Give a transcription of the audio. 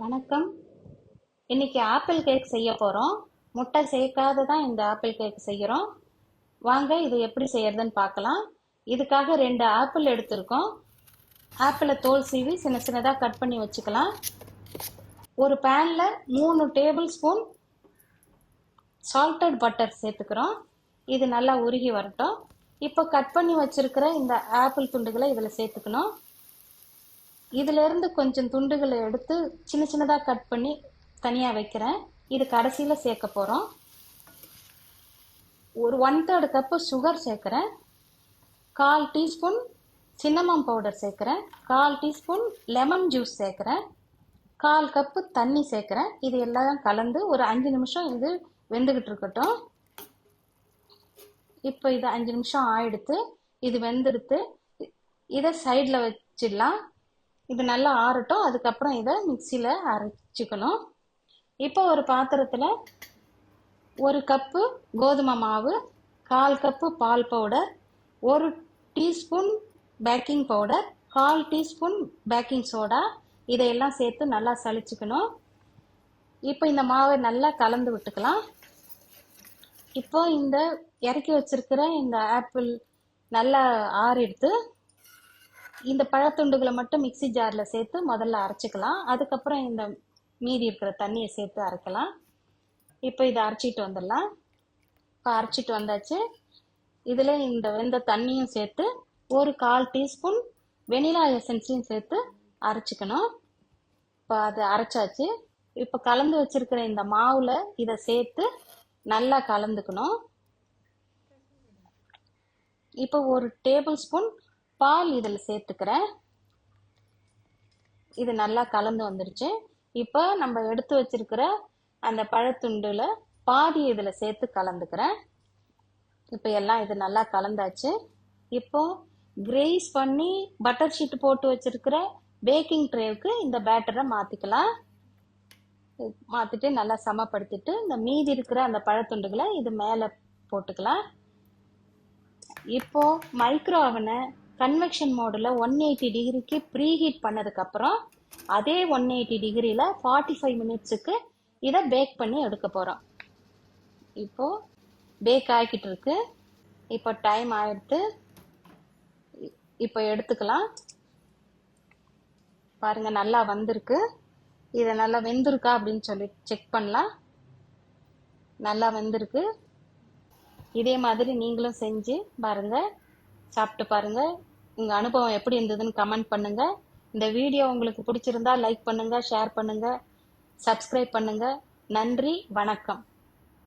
வணக்கம். இன்னைக்கு apple cake செய்ய போறோம். முட்டை சேர்க்காத தான் இந்த ஆப்பிள் கேக் செய்யறோம். வாங்க இது எப்படி செய்யறதுன்னு பார்க்கலாம். இதுக்காக 2 ஆப்பிள் எடுத்திருக்கோம். ஆப்பிளை தோல் சீவி சின்ன சின்னதாக கட் பண்ணி வச்சுக்கலாம். ஒரு பேன்ல 3 டேபிள் ஸ்பூன் சால்டட் பட்டர் சேர்த்துக்கிறோம். இது நல்லா உருகி வரட்டும். இப்போ கட் பண்ணி வச்சிருக்கிற இந்த ஆப்பிள் துண்டுகளை இதில் சேர்த்துக்கணும். இதுல இருந்து கொஞ்சம் துண்டுகளை எடுத்து சின்ன சின்னதாக கட் பண்ணி தனியா வைக்கிறேன். இது கடைசியில் சேர்க்க போறோம். ஒரு 1/3 கப்பு சுகர் சேர்க்கிறேன். 1/4 டீஸ்பூன் சின்னமன் பவுடர் சேர்க்கிறேன். 1/4 டீஸ்பூன் லெமன் ஜூஸ் சேர்க்கிறேன். 1/4 கப்பு தண்ணி சேர்க்கிறேன். இது எல்லாம் கலந்து ஒரு 5 நிமிஷம் இது வெந்துகிட்டு இருக்கட்டும். இப்போ இது 5 நிமிஷம் ஆயிடுத்து. இது வெந்துடுத்து. இதை சைடில் வச்சிடலாம். இது நல்லா ஆறட்டும். அதுக்கப்புறம் இதை மிக்சியில் அரைச்சிக்கணும். இப்போ ஒரு பாத்திரத்தில் 1 கப்பு கோதுமை மாவு, 1/4 கப்பு பால் powder, 1 teaspoon baking powder, 1/4 teaspoon baking soda இதையெல்லாம் சேர்த்து நல்லா சலிச்சுக்கணும். இப்போ இந்த மாவை நல்லா கலந்து விட்டுக்கலாம். இப்போ இந்த இறக்கி வச்சிருக்கிற இந்த ஆப்பிள் நல்லா ஆறிடுத்து. இந்த பழத்துண்டுகளை மட்டும் மிக்சி ஜாரில் சேர்த்து முதல்ல அரைச்சிக்கலாம். அதுக்கப்புறம் இந்த மீதி இருக்கிற தண்ணியை சேர்த்து அரைக்கலாம். இப்போ இதை அரைச்சிட்டு வந்துடலாம். இப்போ அரைச்சிட்டு வந்தாச்சு. இதில் இந்த வெந்த தண்ணியும் சேர்த்து ஒரு 1/4 டீஸ்பூன் வெனிலா எசன்ஸையும் சேர்த்து அரைச்சிக்கணும். இப்போ அது அரைச்சாச்சு. இப்போ கலந்து வச்சிருக்கிற இந்த மாவில் இதை சேர்த்து நல்லா கலந்துக்கணும். இப்போ ஒரு டேபிள் ஸ்பூன் பால் இதில் சேர்த்துக்கிறேன். இது நல்லா கலந்து வந்துடுச்சு. இப்போ நம்ம எடுத்து வச்சிருக்கிற அந்த பழத்துண்டுல பாதி இதில் சேர்த்து கலந்துக்கிறேன். இப்போ எல்லாம் இது நல்லா கலந்தாச்சு. இப்போ கிரேஸ் பண்ணி பட்டர் ஷீட் போட்டு வச்சிருக்கிற பேக்கிங் ட்ரேவுக்கு இந்த பேட்டரை மாற்றிக்கலாம். மாற்றிட்டு நல்லா சமப்படுத்திட்டு இந்த மீதி இருக்கிற அந்த பழத்துண்டுகளை இது மேலே போட்டுக்கலாம். இப்போ மைக்ரோ ஓவனை கன்வெக்ஷன் மோடில் 180 டிகிரிக்கு ப்ரீ ஹீட் பண்ணதுக்கப்புறம் அதே 180 டிகிரியில் 45 மினிட்ஸுக்கு இதை பேக் பண்ணி எடுக்க போகிறோம். இப்போ பேக் ஆகிக்கிட்டு இருக்கு. இப்போ டைம் ஆயிடுத்து. இப்போ எடுத்துக்கலாம். பாருங்க நல்லா வந்திருக்கு. இதை நல்லா வெந்திருக்கா அப்படின்னு சொல்லி செக் பண்ணலாம். நல்லா வெந்திருக்கு. இதே மாதிரி நீங்களும் செஞ்சு பாருங்க, சாப்பிட்டு பாருங்க. உங்க அனுபவம் எப்படி இருந்ததுன்னு கமெண்ட் பண்ணுங்க. இந்த வீடியோ உங்களுக்கு பிடிச்சிருந்தா லைக் பண்ணுங்க, ஷேர் பண்ணுங்க, சப்ஸ்கிரைப் பண்ணுங்க. நன்றி, வணக்கம்.